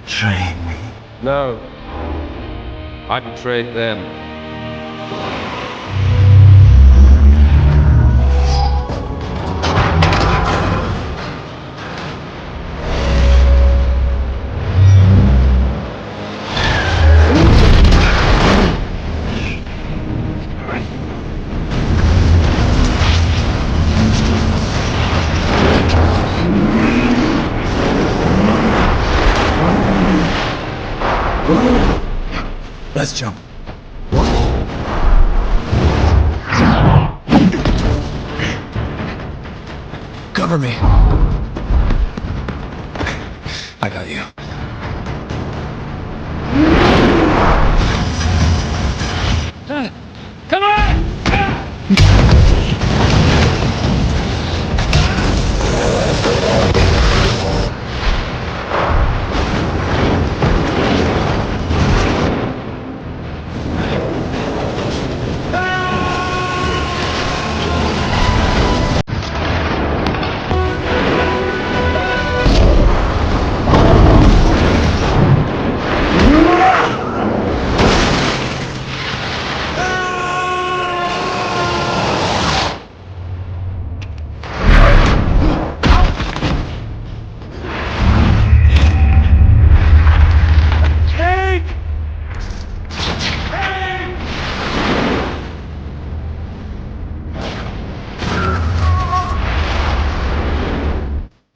betrayed me. No. I betrayed them. Let's jump. Cover me. I got you. Come on!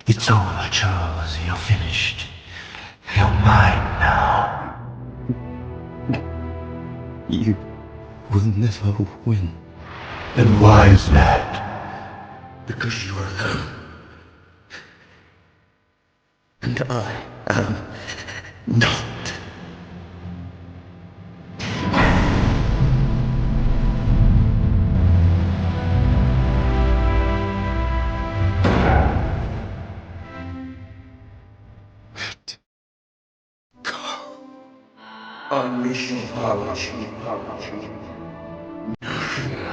It's over, Charles. You're finished. You're mine now. You will never win. And why is that? Because you are alone. And I am not. Unleash your power, Chief. No fear.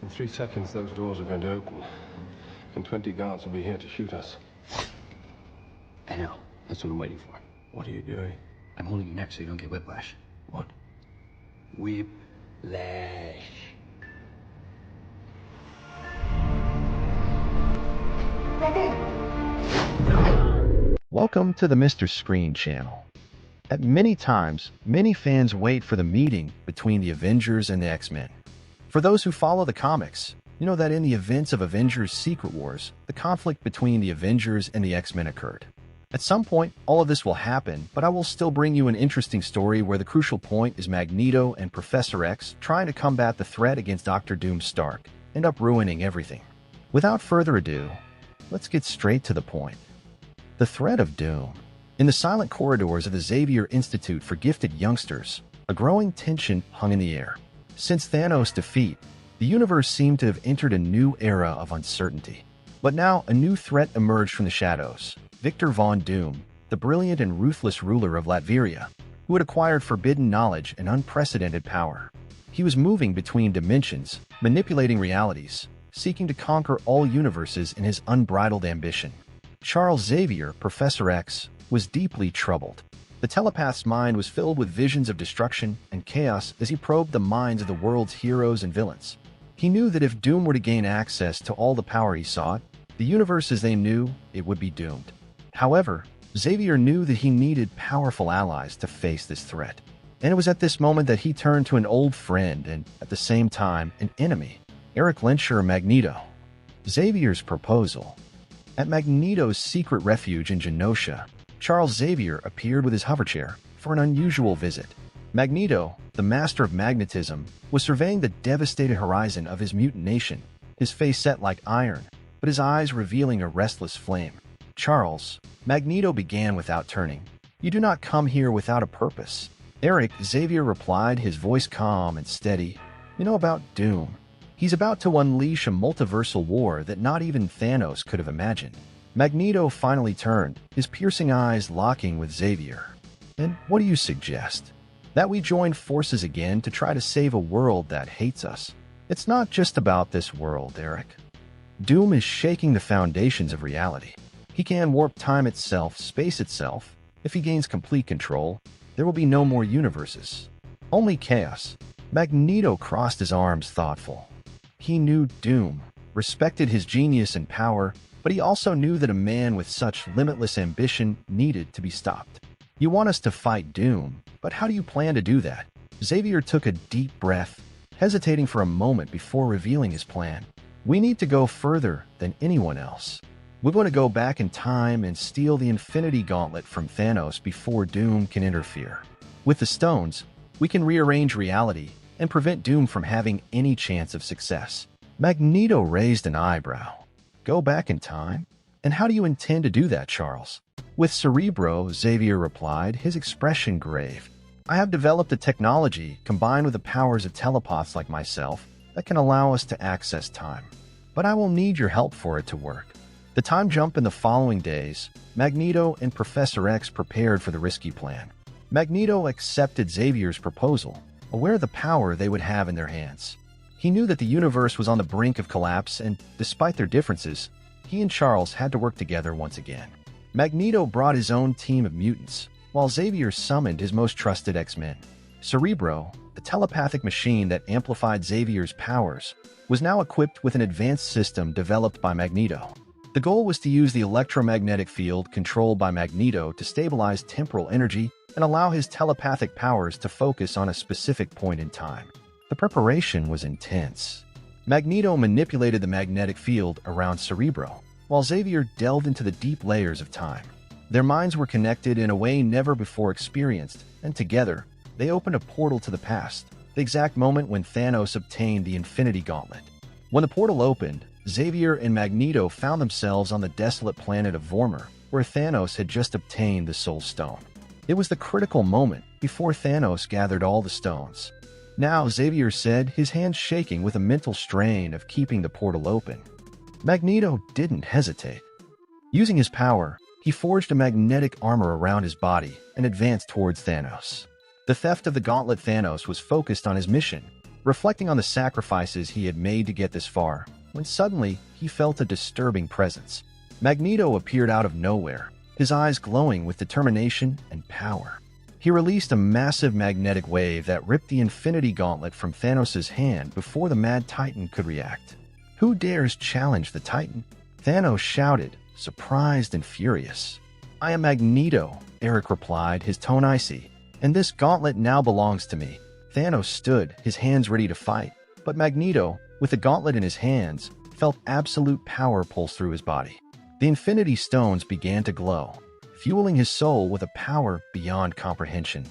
In 3 seconds, those doors are going to open. And 20 guards will be here to shoot us. I know. That's what I'm waiting for. What are you doing? I'm holding your neck so you don't get whiplash. What? Whiplash. Welcome to the Mr. Screen channel. At many times, many fans wait for the meeting between the Avengers and the X-Men. For those who follow the comics, you know that in the events of Avengers Secret Wars, the conflict between the Avengers and the X-Men occurred. At some point, all of this will happen, but I will still bring you an interesting story where the crucial point is Magneto and Professor X trying to combat the threat against Dr. Doom Stark, end up ruining everything. Without further ado, let's get straight to the point. The threat of Doom. In the silent corridors of the Xavier Institute for Gifted Youngsters, a growing tension hung in the air. Since Thanos' defeat, the universe seemed to have entered a new era of uncertainty. But now a new threat emerged from the shadows. Victor Von Doom, the brilliant and ruthless ruler of Latveria, who had acquired forbidden knowledge and unprecedented power. He was moving between dimensions, manipulating realities, seeking to conquer all universes in his unbridled ambition. Charles Xavier, Professor X, was deeply troubled. The telepath's mind was filled with visions of destruction and chaos as he probed the minds of the world's heroes and villains. He knew that if Doom were to gain access to all the power he sought, the universe as they knew it would be doomed. However, Xavier knew that he needed powerful allies to face this threat. And it was at this moment that he turned to an old friend and, at the same time, an enemy, Eric Lensher Magneto. Xavier's proposal. At Magneto's secret refuge in Genosha, Charles Xavier appeared with his hoverchair, for an unusual visit. Magneto, the master of magnetism, was surveying the devastated horizon of his mutant nation, his face set like iron, but his eyes revealing a restless flame. "Charles," Magneto began without turning, "you do not come here without a purpose." "Eric," Xavier replied, his voice calm and steady. "You know about Doom. He's about to unleash a multiversal war that not even Thanos could have imagined." Magneto finally turned, his piercing eyes locking with Xavier. "And what do you suggest? That we join forces again to try to save a world that hates us?" "It's not just about this world, Eric. Doom is shaking the foundations of reality. He can warp time itself, space itself. If he gains complete control, there will be no more universes. Only chaos." Magneto crossed his arms, thoughtful. He knew Doom, respected his genius and power, but he also knew that a man with such limitless ambition needed to be stopped. "You want us to fight Doom, but how do you plan to do that?" Xavier took a deep breath, hesitating for a moment before revealing his plan. "We need to go further than anyone else. We're going to go back in time and steal the Infinity Gauntlet from Thanos before Doom can interfere. With the stones, we can rearrange reality and prevent Doom from having any chance of success." Magneto raised an eyebrow. "Go back in time? And how do you intend to do that, Charles?" "With Cerebro," Xavier replied, his expression grave. "I have developed a technology combined with the powers of telepaths like myself that can allow us to access time. But I will need your help for it to work." The time jump in the following days, Magneto and Professor X prepared for the risky plan. Magneto accepted Xavier's proposal, aware of the power they would have in their hands. He knew that the universe was on the brink of collapse, and despite their differences, he and Charles had to work together once again. Magneto brought his own team of mutants, while Xavier summoned his most trusted X-Men. Cerebro, the telepathic machine that amplified Xavier's powers, was now equipped with an advanced system developed by Magneto. The goal was to use the electromagnetic field controlled by Magneto to stabilize temporal energy and allow his telepathic powers to focus on a specific point in time. The preparation was intense. Magneto manipulated the magnetic field around Cerebro, while Xavier delved into the deep layers of time. Their minds were connected in a way never before experienced, and together, they opened a portal to the past, the exact moment when Thanos obtained the Infinity Gauntlet. When the portal opened, Xavier and Magneto found themselves on the desolate planet of Vormir, where Thanos had just obtained the Soul Stone. It was the critical moment before Thanos gathered all the stones. "Now," Xavier said, his hands shaking with a mental strain of keeping the portal open. Magneto didn't hesitate. Using his power, he forged a magnetic armor around his body and advanced towards Thanos. The theft of the gauntlet. Thanos was focused on his mission, reflecting on the sacrifices he had made to get this far, when suddenly he felt a disturbing presence. Magneto appeared out of nowhere, his eyes glowing with determination and power. He released a massive magnetic wave that ripped the Infinity Gauntlet from Thanos' hand before the Mad Titan could react. "Who dares challenge the Titan?" Thanos shouted, surprised and furious. "I am Magneto," Eric replied, his tone icy, "and this gauntlet now belongs to me." Thanos stood, his hands ready to fight, but Magneto, with the gauntlet in his hands, felt absolute power pulse through his body. The Infinity Stones began to glow, fueling his soul with a power beyond comprehension.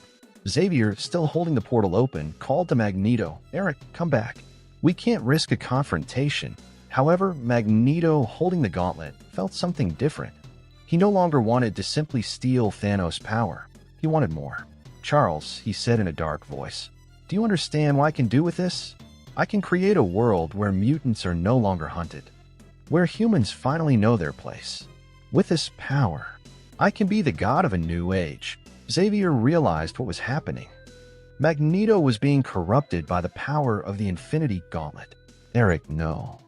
Xavier, still holding the portal open, called to Magneto, "Eric, come back. We can't risk a confrontation." However, Magneto, holding the gauntlet, felt something different. He no longer wanted to simply steal Thanos' power. He wanted more. "Charles," he said in a dark voice, "do you understand what I can do with this? I can create a world where mutants are no longer hunted, where humans finally know their place. With this power, I can be the god of a new age." Xavier realized what was happening. Magneto was being corrupted by the power of the Infinity Gauntlet. Eric, no.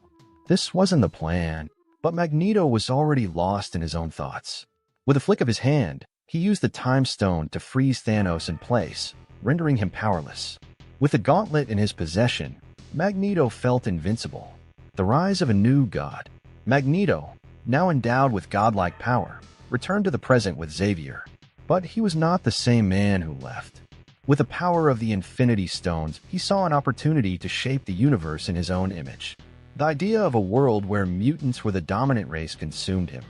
This wasn't the plan, but Magneto was already lost in his own thoughts. With a flick of his hand, he used the Time Stone to freeze Thanos in place, rendering him powerless. With the gauntlet in his possession, Magneto felt invincible. The rise of a new god. Magneto, now endowed with godlike power, returned to the present with Xavier. But he was not the same man who left. With the power of the Infinity Stones, he saw an opportunity to shape the universe in his own image. The idea of a world where mutants were the dominant race consumed him.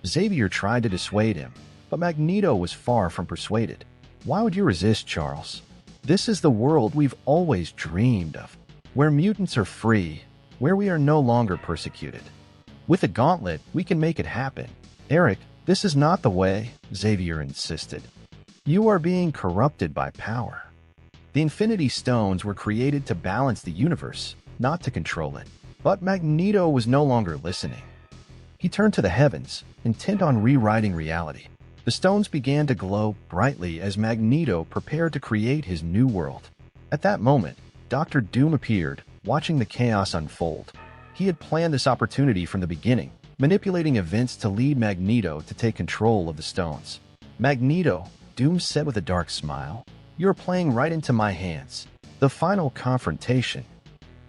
Xavier tried to dissuade him, but Magneto was far from persuaded. Why would you resist, Charles? This is the world we've always dreamed of, where mutants are free, where we are no longer persecuted. With a gauntlet, we can make it happen. Eric, this is not the way, Xavier insisted. You are being corrupted by power. The Infinity Stones were created to balance the universe, not to control it. But Magneto was no longer listening. He turned to the heavens, intent on rewriting reality. The stones began to glow brightly as Magneto prepared to create his new world. At that moment, Dr. Doom appeared, watching the chaos unfold. He had planned this opportunity from the beginning, manipulating events to lead Magneto to take control of the stones. Magneto, Doom said with a dark smile, "You're playing right into my hands." The final confrontation.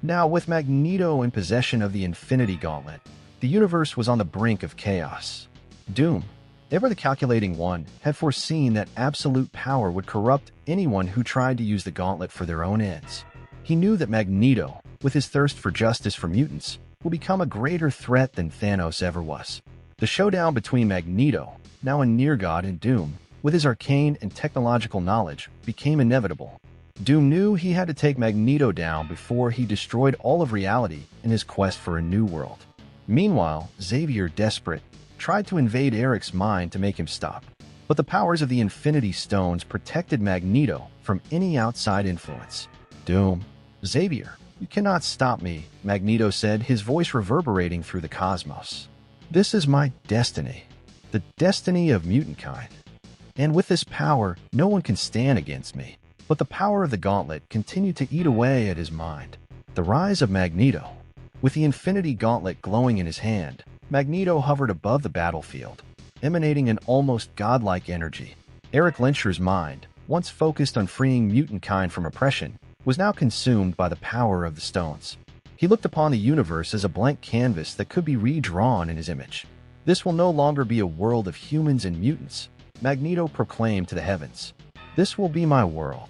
Now, with Magneto in possession of the Infinity Gauntlet, the universe was on the brink of chaos. Doom, ever the calculating one, had foreseen that absolute power would corrupt anyone who tried to use the gauntlet for their own ends. He knew that Magneto, with his thirst for justice for mutants, will become a greater threat than Thanos ever was. The showdown between Magneto, now a near-god, and Doom, with his arcane and technological knowledge, became inevitable. Doom knew he had to take Magneto down before he destroyed all of reality in his quest for a new world. Meanwhile, Xavier, desperate, tried to invade Eric's mind to make him stop. But the powers of the Infinity Stones protected Magneto from any outside influence. Doom, Xavier, you cannot stop me, Magneto said, his voice reverberating through the cosmos. This is my destiny, the destiny of mutant kind. And with this power, no one can stand against me. But the power of the gauntlet continued to eat away at his mind. The rise of Magneto. With the Infinity Gauntlet glowing in his hand, Magneto hovered above the battlefield, emanating an almost godlike energy. Eric Lensher's mind, once focused on freeing mutant kind from oppression, was now consumed by the power of the stones. He looked upon the universe as a blank canvas that could be redrawn in his image. This will no longer be a world of humans and mutants, Magneto proclaimed to the heavens. This will be my world.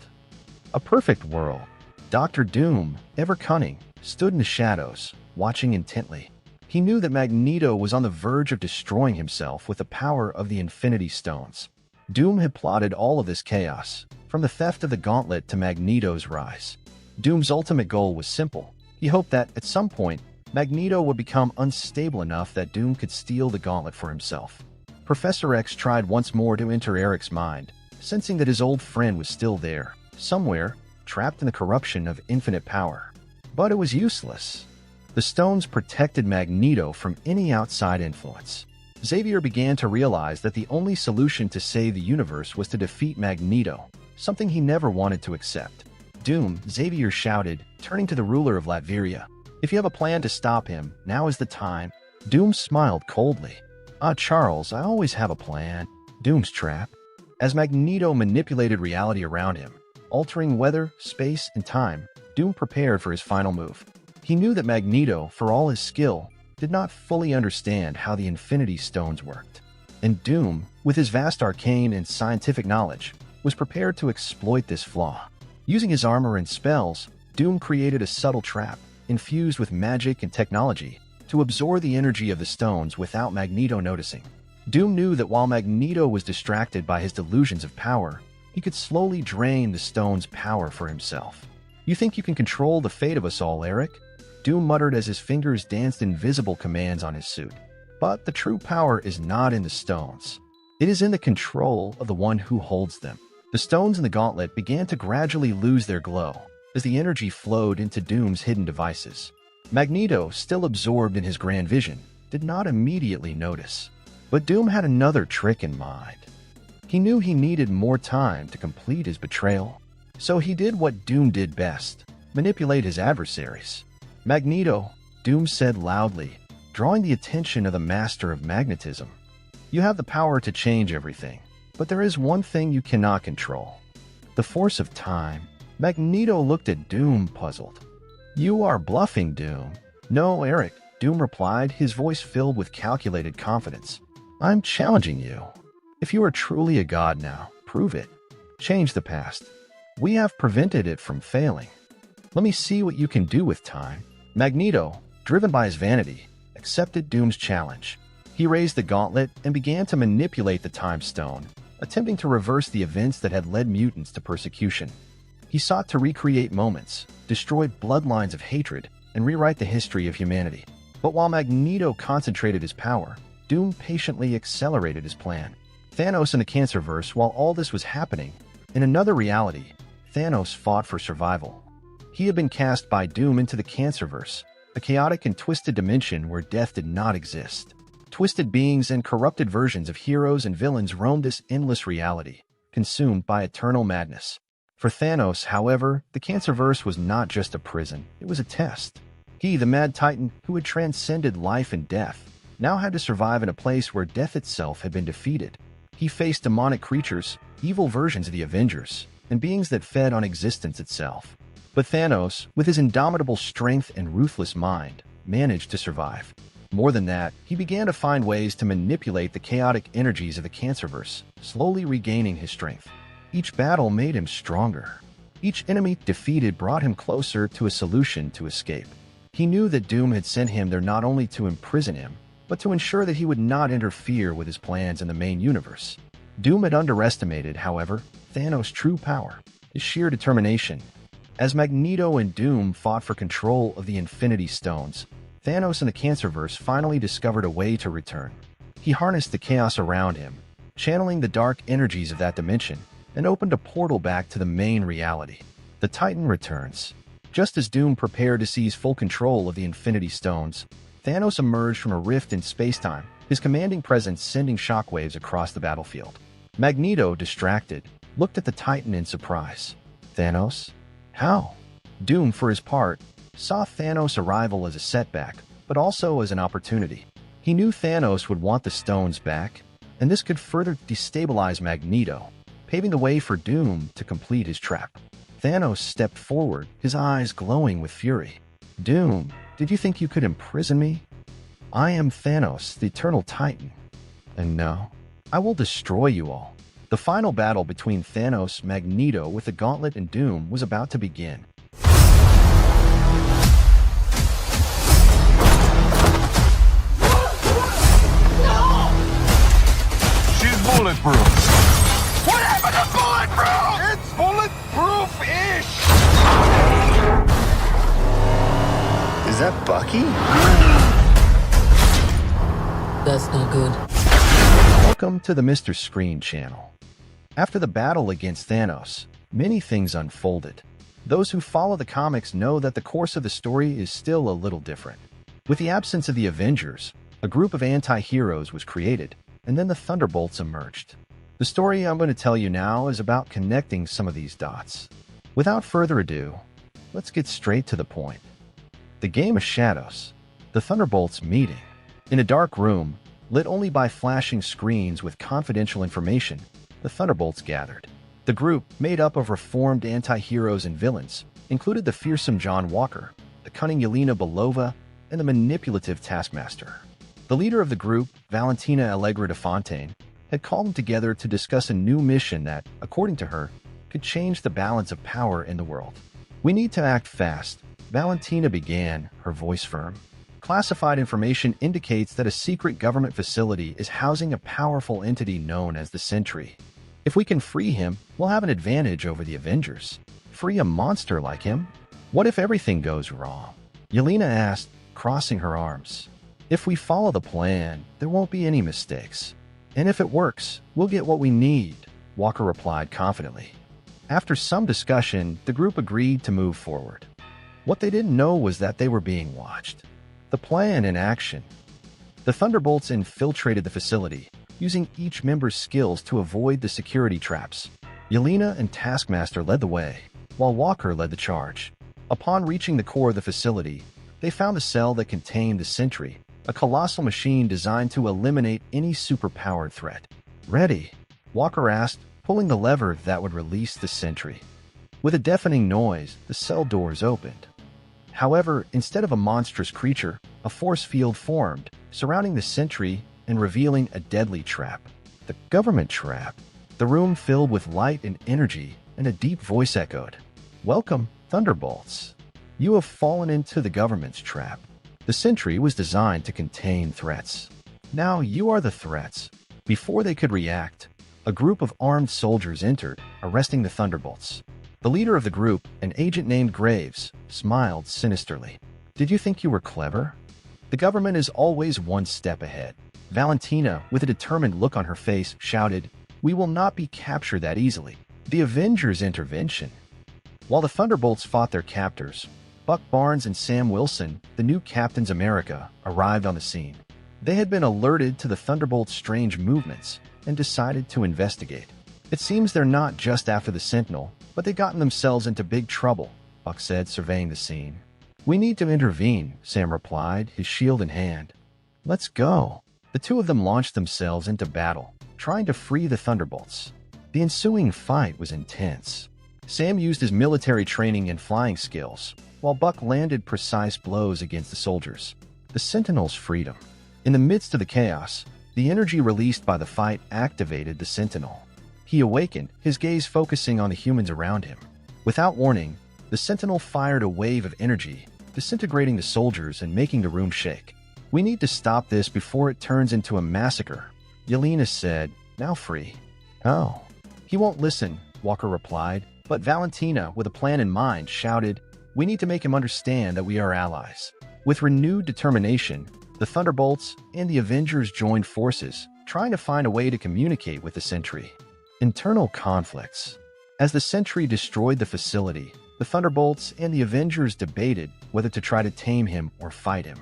A perfect world. Dr. Doom, ever cunning, stood in the shadows, watching intently. He knew that Magneto was on the verge of destroying himself with the power of the Infinity Stones. Doom had plotted all of this chaos, from the theft of the gauntlet to Magneto's rise. Doom's ultimate goal was simple. He hoped that, at some point, Magneto would become unstable enough that Doom could steal the gauntlet for himself. Professor X tried once more to enter Eric's mind, sensing that his old friend was still there, somewhere, trapped in the corruption of infinite power. But it was useless. The stones protected Magneto from any outside influence. Xavier began to realize that the only solution to save the universe was to defeat Magneto, something he never wanted to accept. Doom, Xavier shouted, turning to the ruler of Latveria. If you have a plan to stop him, now is the time. Doom smiled coldly. Charles, I always have a plan. Doom's trap. As Magneto manipulated reality around him, altering weather, space, and time, Doom prepared for his final move. He knew that Magneto, for all his skill, did not fully understand how the Infinity Stones worked. And Doom, with his vast arcane and scientific knowledge, was prepared to exploit this flaw. Using his armor and spells, Doom created a subtle trap, infused with magic and technology, to absorb the energy of the stones without Magneto noticing. Doom knew that while Magneto was distracted by his delusions of power, he could slowly drain the stone's power for himself. You think you can control the fate of us all, Eric? Doom muttered as his fingers danced invisible commands on his suit. But the true power is not in the stones. It is in the control of the one who holds them. The stones in the gauntlet began to gradually lose their glow as the energy flowed into Doom's hidden devices. Magneto, still absorbed in his grand vision, did not immediately notice. But Doom had another trick in mind. He knew he needed more time to complete his betrayal. So he did what Doom did best, manipulate his adversaries. Magneto, Doom said loudly, drawing the attention of the master of magnetism. You have the power to change everything, but there is one thing you cannot control. The force of time. Magneto looked at Doom, puzzled. You are bluffing, Doom. No, Eric, Doom replied, his voice filled with calculated confidence. I'm challenging you. If you are truly a god now, prove it. Change the past. We have prevented it from failing. Let me see what you can do with time. Magneto, driven by his vanity, accepted Doom's challenge. He raised the gauntlet and began to manipulate the time stone, attempting to reverse the events that had led mutants to persecution. He sought to recreate moments, destroy bloodlines of hatred, and rewrite the history of humanity. But while Magneto concentrated his power, Doom patiently accelerated his plan. Thanos in the Cancerverse. While all this was happening, in another reality, Thanos fought for survival. He had been cast by Doom into the Cancerverse, a chaotic and twisted dimension where death did not exist. Twisted beings and corrupted versions of heroes and villains roamed this endless reality, consumed by eternal madness. For Thanos, however, the Cancerverse was not just a prison, it was a test. He, the Mad Titan, who had transcended life and death, now had to survive in a place where death itself had been defeated. He faced demonic creatures, evil versions of the Avengers, and beings that fed on existence itself. But Thanos, with his indomitable strength and ruthless mind, managed to survive. More than that, he began to find ways to manipulate the chaotic energies of the Cancerverse, slowly regaining his strength. Each battle made him stronger. Each enemy defeated brought him closer to a solution to escape. He knew that Doom had sent him there not only to imprison him, but to ensure that he would not interfere with his plans in the main universe. Doom had underestimated, however, Thanos' true power, his sheer determination. As Magneto and Doom fought for control of the Infinity Stones, Thanos in the Cancerverse finally discovered a way to return. He harnessed the chaos around him, channeling the dark energies of that dimension, and opened a portal back to the main reality. The Titan returns. Just as Doom prepared to seize full control of the Infinity Stones, Thanos emerged from a rift in spacetime, his commanding presence sending shockwaves across the battlefield. Magneto, distracted, looked at the Titan in surprise. Thanos? How? Doom, for his part, saw Thanos' arrival as a setback, but also as an opportunity. He knew Thanos would want the stones back, and this could further destabilize Magneto, paving the way for Doom to complete his trap. Thanos stepped forward, his eyes glowing with fury. Doom, did you think you could imprison me? I am Thanos, the Eternal Titan. And no, I will destroy you all. The final battle between Thanos, Magneto with the Gauntlet, and Doom was about to begin. She's bulletproof. What happened to bulletproof? It's bulletproof-ish. Is that Bucky? That's not good. Welcome to the Mr. Screen channel. After the battle against Thanos, many things unfolded. Those who follow the comics know that the course of the story is still a little different. With the absence of the Avengers, a group of anti-heroes was created, and then the Thunderbolts emerged. The story I'm going to tell you now is about connecting some of these dots. Without further ado, let's get straight to the point. The Game of Shadows. The Thunderbolts meeting. In a dark room, lit only by flashing screens with confidential information, the Thunderbolts gathered. The group, made up of reformed anti-heroes and villains, included the fearsome John Walker, the cunning Yelena Belova, and the manipulative Taskmaster. The leader of the group, Valentina Allegra de Fontaine, had called them together to discuss a new mission that, according to her, could change the balance of power in the world. We need to act fast, Valentina began, her voice firm. Classified information indicates that a secret government facility is housing a powerful entity known as the Sentry. If we can free him, we'll have an advantage over the Avengers. Free a monster like him? What if everything goes wrong? Yelena asked, crossing her arms. If we follow the plan, there won't be any mistakes. And if it works, we'll get what we need, Walker replied confidently. After some discussion, the group agreed to move forward. What they didn't know was that they were being watched. The plan in action. The Thunderbolts infiltrated the facility, using each member's skills to avoid the security traps. Yelena and Taskmaster led the way, while Walker led the charge. Upon reaching the core of the facility, they found a cell that contained the Sentry, a colossal machine designed to eliminate any superpowered threat. Ready? Walker asked, pulling the lever that would release the Sentry. With a deafening noise, the cell doors opened. However, instead of a monstrous creature, a force field formed, surrounding the Sentry and revealing a deadly trap. The government trap. The room filled with light and energy, and a deep voice echoed. Welcome, Thunderbolts. You have fallen into the government's trap. The Sentry was designed to contain threats. Now you are the threats. Before they could react, a group of armed soldiers entered, arresting the Thunderbolts. The leader of the group, an agent named Graves, smiled sinisterly. "Did you think you were clever? The government is always one step ahead." Valentina, with a determined look on her face, shouted, "We will not be captured that easily." The Avengers' intervention. While the Thunderbolts fought their captors, Buck Barnes and Sam Wilson, the new Captains America, arrived on the scene. They had been alerted to the Thunderbolts' strange movements and decided to investigate. "It seems they're not just after the Sentinel, but they've gotten themselves into big trouble," Buck said, surveying the scene. "We need to intervene," Sam replied, his shield in hand. "Let's go." The two of them launched themselves into battle, trying to free the Thunderbolts. The ensuing fight was intense. Sam used his military training and flying skills, while Buck landed precise blows against the soldiers. The Sentinel's freedom. In the midst of the chaos, the energy released by the fight activated the Sentinel. He awakened, his gaze focusing on the humans around him. Without warning, the Sentinel fired a wave of energy, disintegrating the soldiers and making the room shake. "We need to stop this before it turns into a massacre," Yelena said, now free. "Oh." "He won't listen," Walker replied, but Valentina, with a plan in mind, shouted, "We need to make him understand that we are allies." With renewed determination, the Thunderbolts and the Avengers joined forces, trying to find a way to communicate with the Sentry. Internal conflicts. As the Sentry destroyed the facility, the Thunderbolts and the Avengers debated whether to try to tame him or fight him.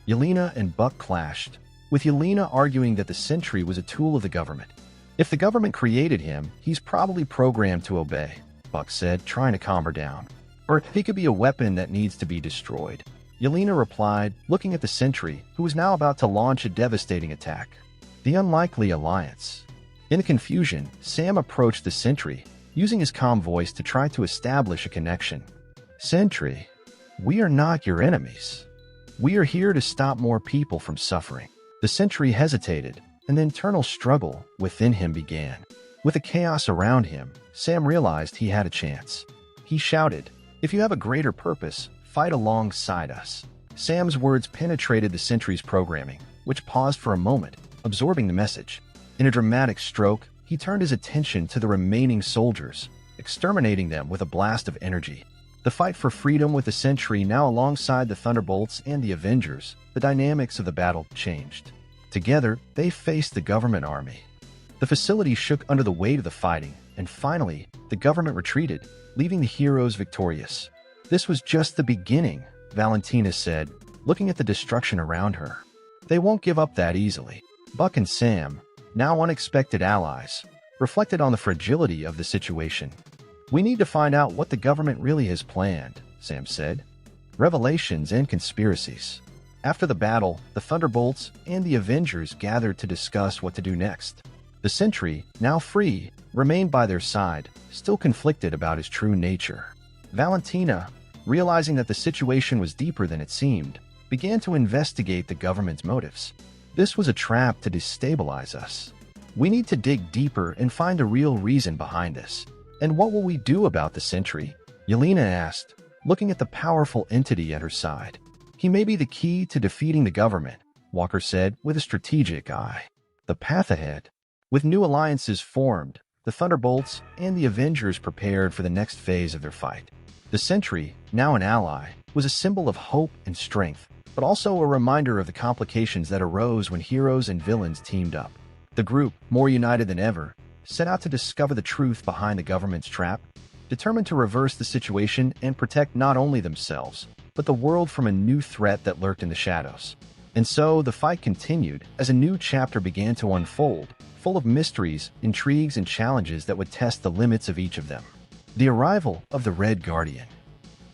Yelena and Buck clashed, with Yelena arguing that the Sentry was a tool of the government. "If the government created him, he's probably programmed to obey," Buck said, trying to calm her down. "Or he could be a weapon that needs to be destroyed." Yelena replied, looking at the Sentry, who was now about to launch a devastating attack. The unlikely alliance. In the confusion, Sam approached the Sentry, using his calm voice to try to establish a connection. "Sentry, we are not your enemies. We are here to stop more people from suffering." The Sentry hesitated, and the internal struggle within him began. With the chaos around him, Sam realized he had a chance. He shouted, "If you have a greater purpose, fight alongside us." Sam's words penetrated the Sentry's programming, which paused for a moment, absorbing the message. In a dramatic stroke, he turned his attention to the remaining soldiers, exterminating them with a blast of energy. The fight for freedom with the Sentry now alongside the Thunderbolts and the Avengers, the dynamics of the battle changed. Together, they faced the government army. The facility shook under the weight of the fighting, and finally, the government retreated, leaving the heroes victorious. "This was just the beginning," Valentina said, looking at the destruction around her. "They won't give up that easily." Buck and Sam, now unexpected allies, reflected on the fragility of the situation. "We need to find out what the government really has planned," Sam said. Revelations and conspiracies. After the battle, the Thunderbolts and the Avengers gathered to discuss what to do next. The Sentry, now free, remained by their side, still conflicted about his true nature. Valentina, realizing that the situation was deeper than it seemed, began to investigate the government's motives. "This was a trap to destabilize us. We need to dig deeper and find the real reason behind this." "And what will we do about the Sentry?" Yelena asked, looking at the powerful entity at her side. "He may be the key to defeating the government," Walker said with a strategic eye. The path ahead. With new alliances formed, the Thunderbolts and the Avengers prepared for the next phase of their fight. The Sentry, now an ally, was a symbol of hope and strength, but also a reminder of the complications that arose when heroes and villains teamed up. The group, more united than ever, set out to discover the truth behind the government's trap, determined to reverse the situation and protect not only themselves, but the world from a new threat that lurked in the shadows. And so the fight continued as a new chapter began to unfold, full of mysteries, intrigues, and challenges that would test the limits of each of them. The arrival of the Red Guardian.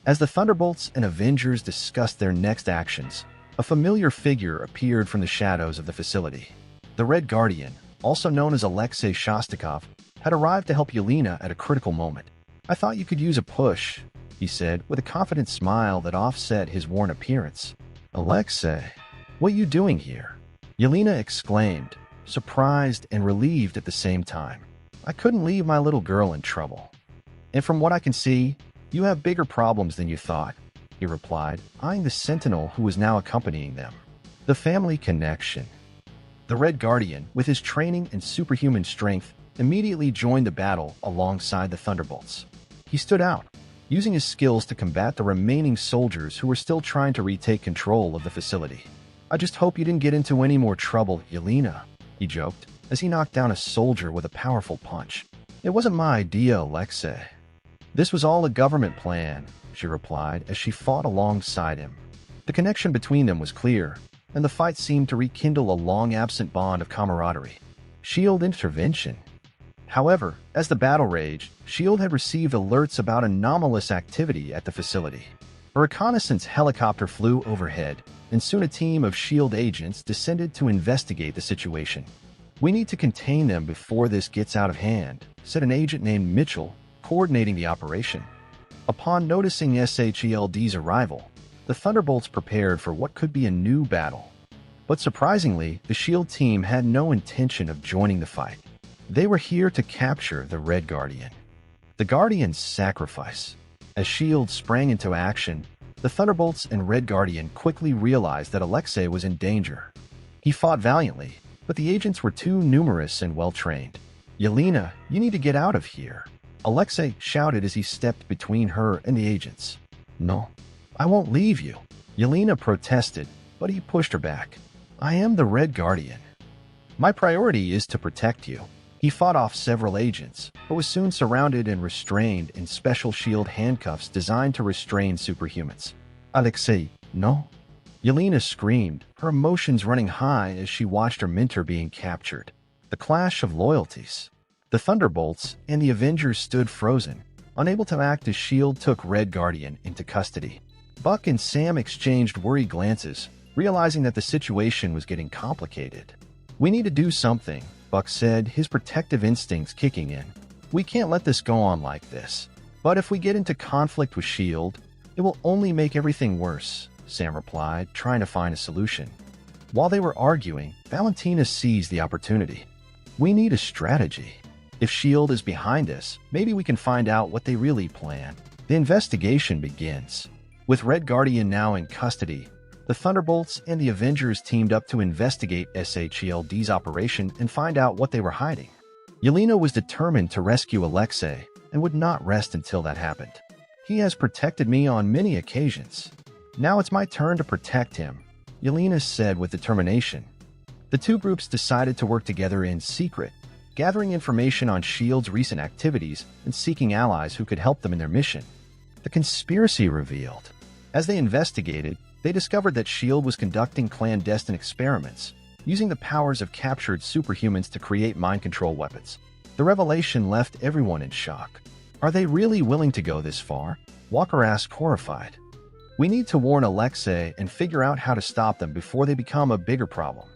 As the Thunderbolts and Avengers discussed their next actions, a familiar figure appeared from the shadows of the facility. The Red Guardian, also known as Alexei Shostakov, had arrived to help Yelena at a critical moment. "I thought you could use a push," he said, with a confident smile that offset his worn appearance. "Alexei, what are you doing here?" Yelena exclaimed, surprised and relieved at the same time. "I couldn't leave my little girl in trouble." "And from what I can see, you have bigger problems than you thought," he replied, eyeing the Sentinel who was now accompanying them. The family connection. The Red Guardian, with his training and superhuman strength, immediately joined the battle alongside the Thunderbolts. He stood out, using his skills to combat the remaining soldiers who were still trying to retake control of the facility. "I just hope you didn't get into any more trouble, Yelena," he joked, as he knocked down a soldier with a powerful punch. "It wasn't my idea, Alexei." "This was all a government plan," she replied as she fought alongside him. The connection between them was clear, and the fight seemed to rekindle a long-absent bond of camaraderie. S.H.I.E.L.D. intervention. However, as the battle raged, S.H.I.E.L.D. had received alerts about anomalous activity at the facility. A reconnaissance helicopter flew overhead, and soon a team of S.H.I.E.L.D. agents descended to investigate the situation. "We need to contain them before this gets out of hand," said an agent named Mitchell, coordinating the operation. Upon noticing S.H.I.E.L.D.'s arrival, the Thunderbolts prepared for what could be a new battle. But surprisingly, the S.H.I.E.L.D. team had no intention of joining the fight. They were here to capture the Red Guardian. The Guardian's sacrifice. As S.H.I.E.L.D. sprang into action, the Thunderbolts and Red Guardian quickly realized that Alexei was in danger. He fought valiantly, but the agents were too numerous and well-trained. "Yelena, you need to get out of here," Alexei shouted as he stepped between her and the agents. "No, I won't leave you," Yelena protested, but he pushed her back. "I am the Red Guardian. My priority is to protect you." He fought off several agents, but was soon surrounded and restrained in special S.H.I.E.L.D. handcuffs designed to restrain superhumans. "Alexei, no!" Yelena screamed, her emotions running high as she watched her mentor being captured. The clash of loyalties. The Thunderbolts and the Avengers stood frozen, unable to act as S.H.I.E.L.D. took Red Guardian into custody. Buck and Sam exchanged worried glances, realizing that the situation was getting complicated. "We need to do something," Buck said, his protective instincts kicking in. "We can't let this go on like this. But if we get into conflict with S.H.I.E.L.D., it will only make everything worse," Sam replied, trying to find a solution. While they were arguing, Valentina seized the opportunity. "We need a strategy. If S.H.I.E.L.D. is behind us, maybe we can find out what they really plan." The investigation begins. With Red Guardian now in custody, the Thunderbolts and the Avengers teamed up to investigate S.H.I.E.L.D.'s operation and find out what they were hiding. Yelena was determined to rescue Alexei and would not rest until that happened. "He has protected me on many occasions. Now it's my turn to protect him," Yelena said with determination. The two groups decided to work together in secret, gathering information on S.H.I.E.L.D.'s recent activities and seeking allies who could help them in their mission. The conspiracy revealed. As they investigated, they discovered that S.H.I.E.L.D. was conducting clandestine experiments, using the powers of captured superhumans to create mind control weapons. The revelation left everyone in shock. Are they really willing to go this far? Walker asked, horrified. "We need to warn Alexei and figure out how to stop them before they become a bigger problem,"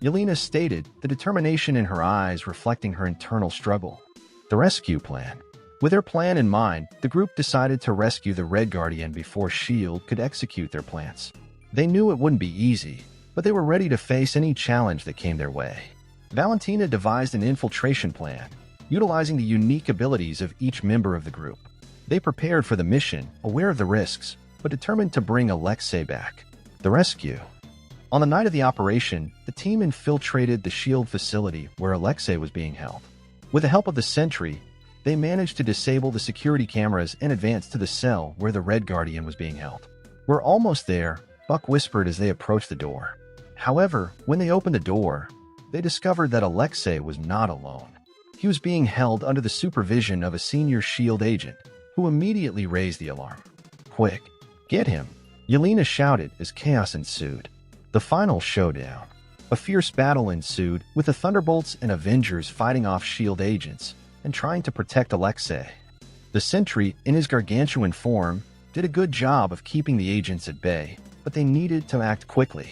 Yelena stated, the determination in her eyes reflecting her internal struggle. The rescue plan. With their plan in mind, the group decided to rescue the Red Guardian before S.H.I.E.L.D. could execute their plans. They knew it wouldn't be easy, but they were ready to face any challenge that came their way. Valentina devised an infiltration plan, utilizing the unique abilities of each member of the group. They prepared for the mission, aware of the risks, but determined to bring Alexei back. The rescue. On the night of the operation, the team infiltrated the S.H.I.E.L.D. facility where Alexei was being held. With the help of the sentry, they managed to disable the security cameras and advance to the cell where the Red Guardian was being held. "We're almost there," Buck whispered as they approached the door. However, when they opened the door, they discovered that Alexei was not alone. He was being held under the supervision of a senior S.H.I.E.L.D. agent, who immediately raised the alarm. "Quick, get him!" Yelena shouted as chaos ensued. The final showdown. A fierce battle ensued, with the Thunderbolts and Avengers fighting off S.H.I.E.L.D. agents and trying to protect Alexei. The Sentry, in his gargantuan form, did a good job of keeping the agents at bay, but they needed to act quickly.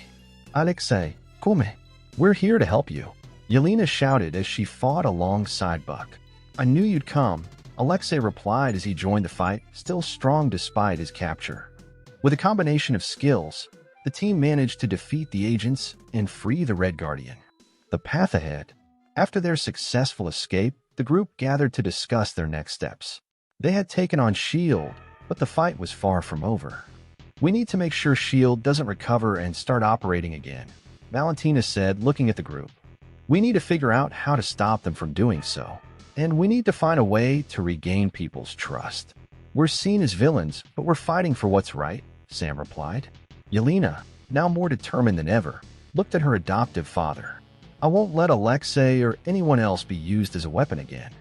"Alexei, come. We're here to help you," Yelena shouted as she fought alongside Buck. "I knew you'd come," Alexei replied as he joined the fight, still strong despite his capture. With a combination of skills, the team managed to defeat the agents and free the Red Guardian. The path ahead. After their successful escape, the group gathered to discuss their next steps. They had taken on S.H.I.E.L.D., but the fight was far from over. "We need to make sure S.H.I.E.L.D. doesn't recover and start operating again," Valentina said, looking at the group. "We need to figure out how to stop them from doing so." And we need to find a way to regain people's trust. We're seen as villains, but we're fighting for what's right, Sam replied. Yelena, now more determined than ever, looked at her adoptive father. I won't let Alexei or anyone else be used as a weapon again.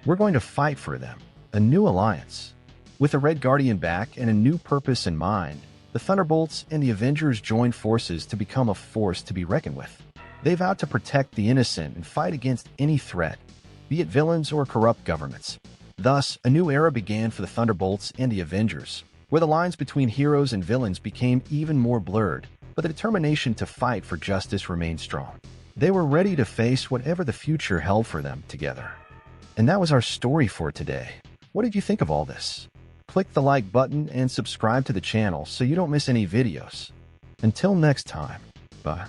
We're going to fight for them, a new alliance. With the Red Guardian back and a new purpose in mind, the Thunderbolts and the Avengers joined forces to become a force to be reckoned with. They vowed to protect the innocent and fight against any threat, be it villains or corrupt governments. Thus, a new era began for the Thunderbolts and the Avengers, where the lines between heroes and villains became even more blurred, but the determination to fight for justice remained strong. They were ready to face whatever the future held for them together. And that was our story for today. What did you think of all this? Click the like button and subscribe to the channel so you don't miss any videos. Until next time, bye.